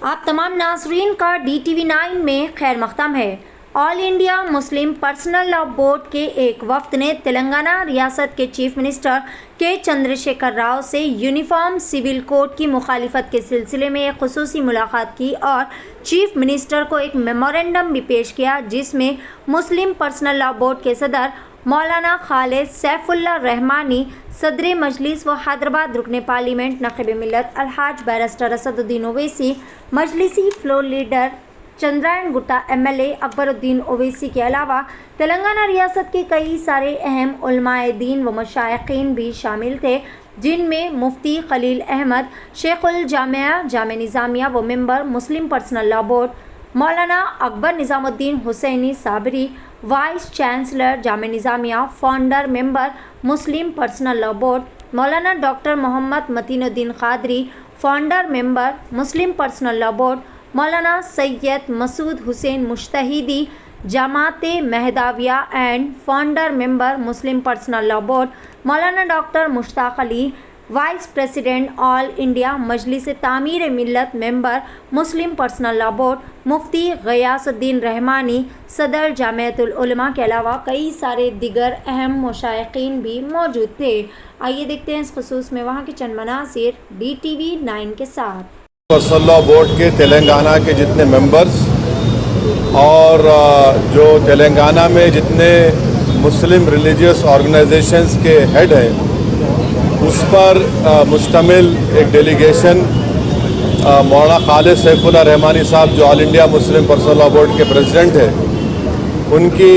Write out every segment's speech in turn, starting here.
आप तमाम नाज़रीन का DTV9 में खैर मक़दम है। All India Muslim personal law board के एक वफ़द ने तेलंगाना रियासत के चीफ मिनिस्टर के चंद्रशेखर राव से यूनिफॉर्म सिविल कोड की मुखालिफत के सिलसिले में एक खुसूसी मुलाकात की और चीफ मिनिस्टर को एक मेमोरेंडम भी पेश किया, जिसमें मुस्लिम पर्सनल लॉ बोर्ड के सदर मौलाना खालिद सैफुल्लाह रहमानी, सदर मजलिस व हैदराबाद रुकने पार्लियामेंट नक़ीब मिल्लत अलहाज बैरिस्टर असदुद्दीन ओवैसी, मजलिसी floor leader Chandrayangutta, MLA Akbaruddin Owaisi के अलावा तेलंगाना रियासत के कई सारे अहम उलमाए दीन व मशाइखीन भी शामिल थे, जिनमें मुफ्ती खलील अहमद, शेखुल जामिया जामे निज़ामिया व member Muslim personal law board Maulana Akbar Nizamuddin Hussaini Sabri, vice chancellor Jamia Nizamia, founder member Muslim personal law board Maulana doctor Mohammed Matinuddin Qadri, founder member Muslim personal law board Maulana Syed Masood Hussain Mushtahidi, Jamaat Mahdavia and founder member Muslim personal law board Maulana doctor Mushtaq Ali, vice president All India Majlis Tameer Millat member Muslim personal law board Mufti Ghiasuddin Rahmani, सदर जामियतुल उलमा के अलावा कई सारे दिगर अहम मशाइखीन भी मौजूद थे। आइए देखते हैं इस खुसूस में वहाँ के चंद मनासिर DTV9 के साथ। पर्सनल लॉ बोर्ड के तेलंगाना के जितने मेंबर्स और जो तेलंगाना में जितने मुस्लिम रिलीजियस ऑर्गेनाइजेशंस के हेड हैं, उस पर मुश्तमिल एक डेलीगेशन मौलाना खालिद सैफुल्लाह रहमानी साहब, जो all India Muslim personal law board के प्रेसिडेंट हैं, उनकी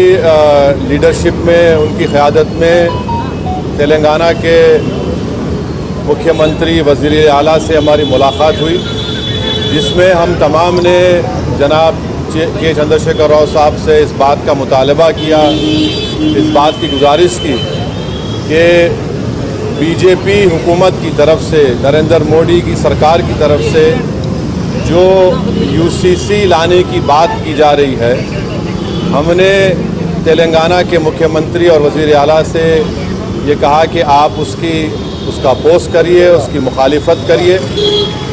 लीडरशिप में, उनकी क़यादत में तेलंगाना के मुख्यमंत्री वज़ीर आला से हमारी मुलाकात हुई, जिसमें हम तमाम ने जनाब के चंद्रशेखर राव साहब से इस बात का मुतालबा किया, इस बात की गुजारिश की कि बीजेपी हुकूमत की तरफ से, नरेंद्र मोदी की सरकार की तरफ से जो UCC लाने की बात की जा रही है, हमने तेलंगाना के मुख्यमंत्री और वज़ीर आला से ये कहा कि आप उसका अपोज़ करिए, उसकी मुखालिफत करिए।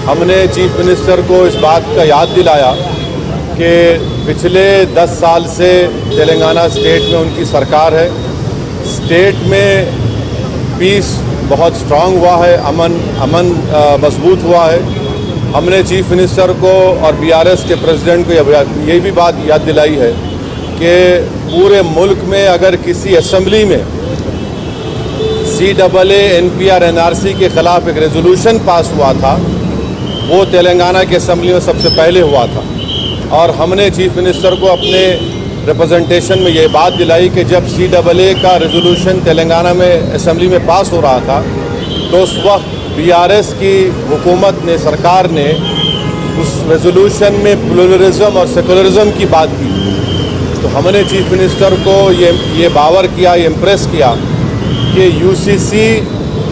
हमने चीफ मिनिस्टर को इस बात का याद दिलाया कि पिछले 10 साल से तेलंगाना स्टेट में उनकी सरकार है, स्टेट में पीस बहुत स्ट्रांग हुआ है, अमन मजबूत हुआ है। हमने चीफ मिनिस्टर को और BRS के प्रेसिडेंट को ये भी बात याद दिलाई है कि पूरे मुल्क में अगर किसी असम्बली में CAA NPR NRC के ख़िलाफ़ एक रेजोल्यूशन पास हुआ था, वो तेलंगाना के असम्बली में सबसे पहले हुआ था। और हमने चीफ मिनिस्टर को अपने रिप्रेजेंटेशन में ये बात दिलाई कि जब CAA का रेजोल्यूशन तेलंगाना में असम्बली में पास हो रहा था, तो उस वक्त BRS की हुकूमत ने, सरकार ने उस रेजोल्यूशन में प्लुरलिज्म और सेकुलरिज्म की बात की। तो हमने चीफ मिनिस्टर को ये बावर किया, ये इम्प्रेस किया कि UCC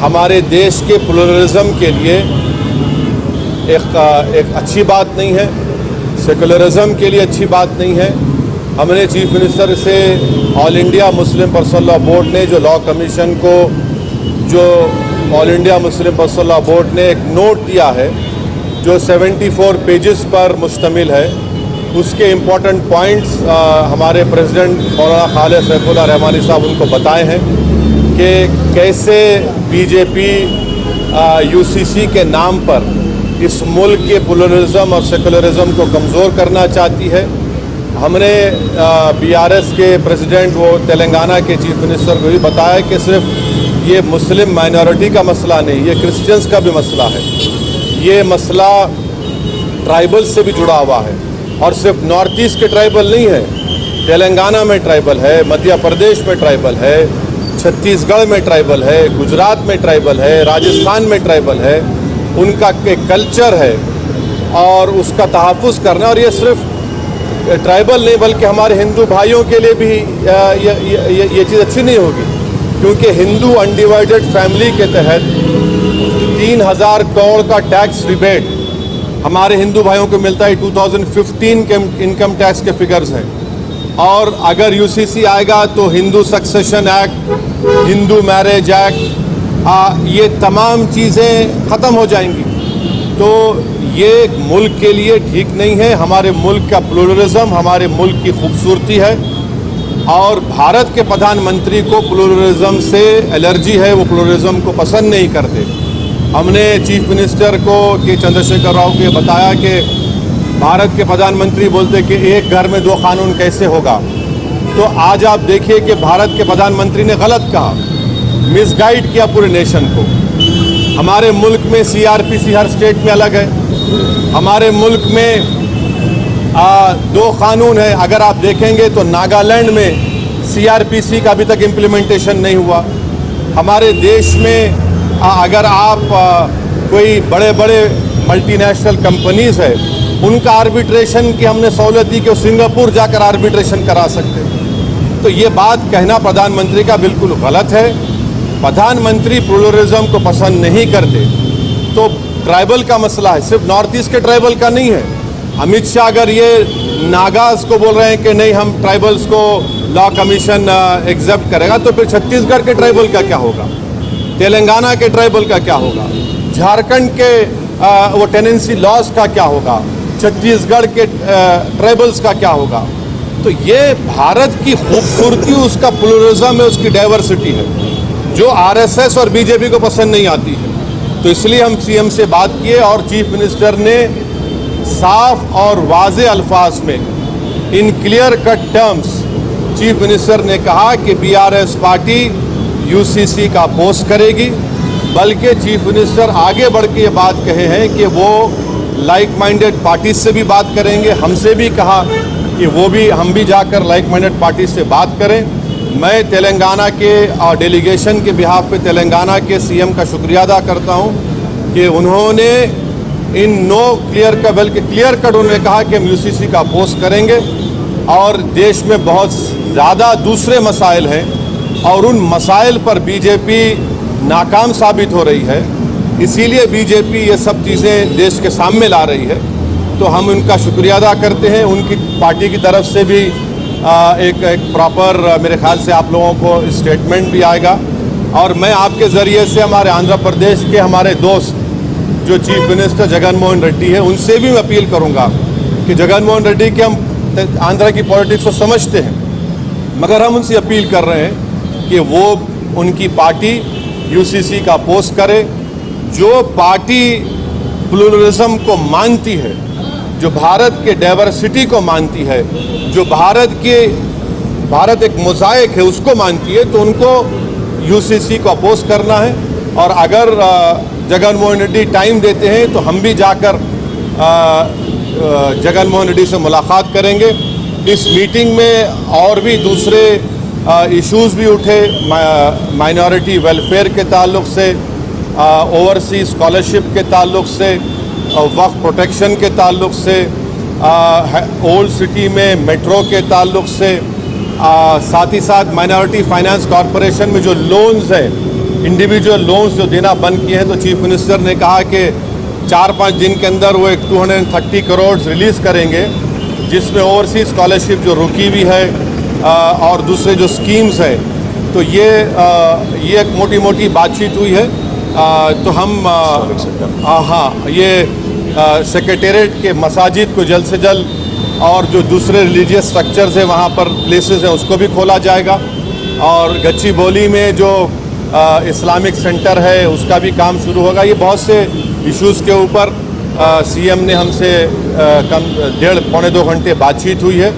हमारे देश के प्लुरलिज्म के लिए एक अच्छी बात नहीं है, सेकुलरिज्म के लिए अच्छी बात नहीं है। हमने चीफ मिनिस्टर से all India Muslim personal law board ने जो लॉ कमीशन को, जो all India Muslim personal law board ने एक नोट दिया है जो 74 पेजेस पर मुश्तमिल है, उसके इम्पॉर्टेंट पॉइंट्स हमारे प्रेसिडेंट मौलाना खालिद सैफुल्लाह रहमानी साहब उनको बताए हैं कि कैसे बीजेपी UCC के नाम पर इस मुल्क के प्लुरलिज्म और सेकुलरिज्म को कमज़ोर करना चाहती है। हमने BRS के प्रेसिडेंट वो तेलंगाना के चीफ मिनिस्टर को भी बताया कि सिर्फ ये मुस्लिम माइनॉरिटी का मसला नहीं, ये क्रिश्चियंस का भी मसला है। ये मसला ट्राइबल से भी जुड़ा हुआ है, और सिर्फ नॉर्थ ईस्ट के ट्राइबल नहीं है, तेलंगाना में ट्राइबल है, मध्य प्रदेश में ट्राइबल है, छत्तीसगढ़ में ट्राइबल है, गुजरात में ट्राइबल है, राजस्थान में ट्राइबल है। उनका एक कल्चर है और उसका तहफ़्फ़ुज़ करना, और ये सिर्फ ट्राइबल नहीं बल्कि हमारे हिंदू भाइयों के लिए भी ये चीज़ अच्छी नहीं होगी, क्योंकि हिंदू अनडिवाइडेड फैमिली के तहत 3000 करोड़ का टैक्स रिबेट हमारे हिंदू भाइयों को मिलता है। 2015 के इनकम टैक्स के फिगर्स हैं, और अगर UCC आएगा तो Hindu succession act, Hindu marriage act, ये तमाम चीज़ें ख़त्म हो जाएंगी। तो ये एक मुल्क के लिए ठीक नहीं है। हमारे मुल्क का प्लुरलिज्म हमारे मुल्क की खूबसूरती है और भारत के प्रधानमंत्री को प्लुरलिज्म से एलर्जी है, वो प्लुरलिज्म को पसंद नहीं करते। हमने चीफ मिनिस्टर को के चंद्रशेखर राव को ये बताया कि भारत के प्रधानमंत्री बोलते कि एक घर में दो कानून कैसे होगा। तो आज आप देखिए कि भारत के प्रधानमंत्री ने गलत कहा, मिसगाइड किया पूरे नेशन को। हमारे मुल्क में सीआरपीसी हर स्टेट में अलग है। हमारे मुल्क में दो कानून है। अगर आप देखेंगे तो नागालैंड में सीआरपीसी का अभी तक इम्प्लीमेंटेशन नहीं हुआ। हमारे देश में अगर आप कोई बड़े बड़े मल्टीनेशनल कंपनीज है उनका आर्बिट्रेशन की हमने सहूलत दी कि वो सिंगापुर जाकर आर्बिट्रेशन करा सकते। तो ये बात कहना प्रधानमंत्री का बिल्कुल गलत है। प्रधानमंत्री प्लुरलिज्म को पसंद नहीं करते। तो ट्राइबल का मसला है, सिर्फ नॉर्थ ईस्ट के ट्राइबल का नहीं है। अमित शाह अगर ये नागाज को बोल रहे हैं कि नहीं हम ट्राइबल्स को लॉ कमीशन एक्सेप्ट करेगा, तो फिर छत्तीसगढ़ के ट्राइबल का क्या होगा, तेलंगाना के ट्राइबल का क्या होगा, झारखंड के वो टेनेंसी लॉज का क्या होगा, छत्तीसगढ़ के ट्राइबल्स का क्या होगा। तो ये भारत की खूबसूरती उसका प्लुरलिज्म है, उसकी डाइवर्सिटी है, जो आरएसएस और बीजेपी को पसंद नहीं आती है। तो इसलिए हम सीएम से बात किए और चीफ मिनिस्टर ने साफ और वाज़े अल्फाज में in clear cut terms chief minister ने कहा कि बीआरएस पार्टी यूसीसी का अपोज करेगी। बल्कि चीफ मिनिस्टर आगे बढ़ के ये बात कहे हैं कि वो लाइक माइंडेड पार्टी से भी बात करेंगे। हमसे भी कहा कि वो भी हम भी जाकर लाइक माइंडेड पार्टी से बात करें। मैं तेलंगाना के डेलीगेशन के बिहाफ पे तेलंगाना के सीएम का शुक्रिया अदा करता हूं कि उन्होंने इन नो क्लियर का बल्कि क्लियर कट उन्होंने कहा कि हम यूसीसी का अपोज करेंगे। और देश में बहुत ज़्यादा दूसरे मसाइल हैं और उन मसाइल पर बीजेपी नाकाम साबित हो रही है, इसीलिए बीजेपी ये सब चीज़ें देश के सामने ला रही है। तो हम उनका शुक्रिया अदा करते हैं। उनकी पार्टी की तरफ से भी एक प्रॉपर मेरे ख्याल से आप लोगों को स्टेटमेंट भी आएगा। और मैं आपके ज़रिए से हमारे आंध्र प्रदेश के हमारे दोस्त जो चीफ मिनिस्टर जगन मोहन रेड्डी है उनसे भी मैं अपील करूंगा कि जगन मोहन रेड्डी के हम आंध्र की पॉलिटिक्स को समझते हैं, मगर हम उनसे अपील कर रहे हैं कि वो उनकी पार्टी यूसीसी का अपोज करे। जो पार्टी प्लुरलिज्म को मानती है, जो भारत के डाइवर्सिटी को मानती है, जो भारत एक मोज़ाइक है उसको मानती है, तो उनको यूसीसी को अपोज करना है। और अगर जगन मोहन रेड्डी टाइम देते हैं तो हम भी जाकर जगन मोहन रेड्डी से मुलाकात करेंगे। इस मीटिंग में और भी दूसरे इश्यूज़ भी उठे, माइनॉरिटी वेलफेयर के ताल्लुक से, ओवरसीज स्कॉलरशिप के ताल्लुक से, वक्फ प्रोटेक्शन के ताल्लुक से, ओल्ड सिटी में मेट्रो के ताल्लुक से, साथ ही साथ माइनॉरिटी फाइनेंस कॉरपोरेशन में जो लोन्स है, इंडिविजुअल लोन्स जो देना बंद किए हैं, तो चीफ मिनिस्टर ने कहा कि 4-5 दिन के अंदर वो एक 230 करोड़ रिलीज़ करेंगे, जिसमें ओवरसीज स्कॉलरशिप जो रुकी हुई है और दूसरे जो स्कीम्स है। तो ये एक मोटी मोटी बातचीत हुई है। तो हम ये सेक्रेटेरिएट के मसाजिद को जल्द से जल्द और जो दूसरे रिलीजियस स्ट्रक्चर्स हैं वहाँ पर प्लेसेस हैं उसको भी खोला जाएगा। और गच्चीबौली में जो इस्लामिक सेंटर है उसका भी काम शुरू होगा। ये बहुत से इश्यूज़ के ऊपर सीएम ने हमसे कम 1.5-पौने 2 घंटे बातचीत हुई है।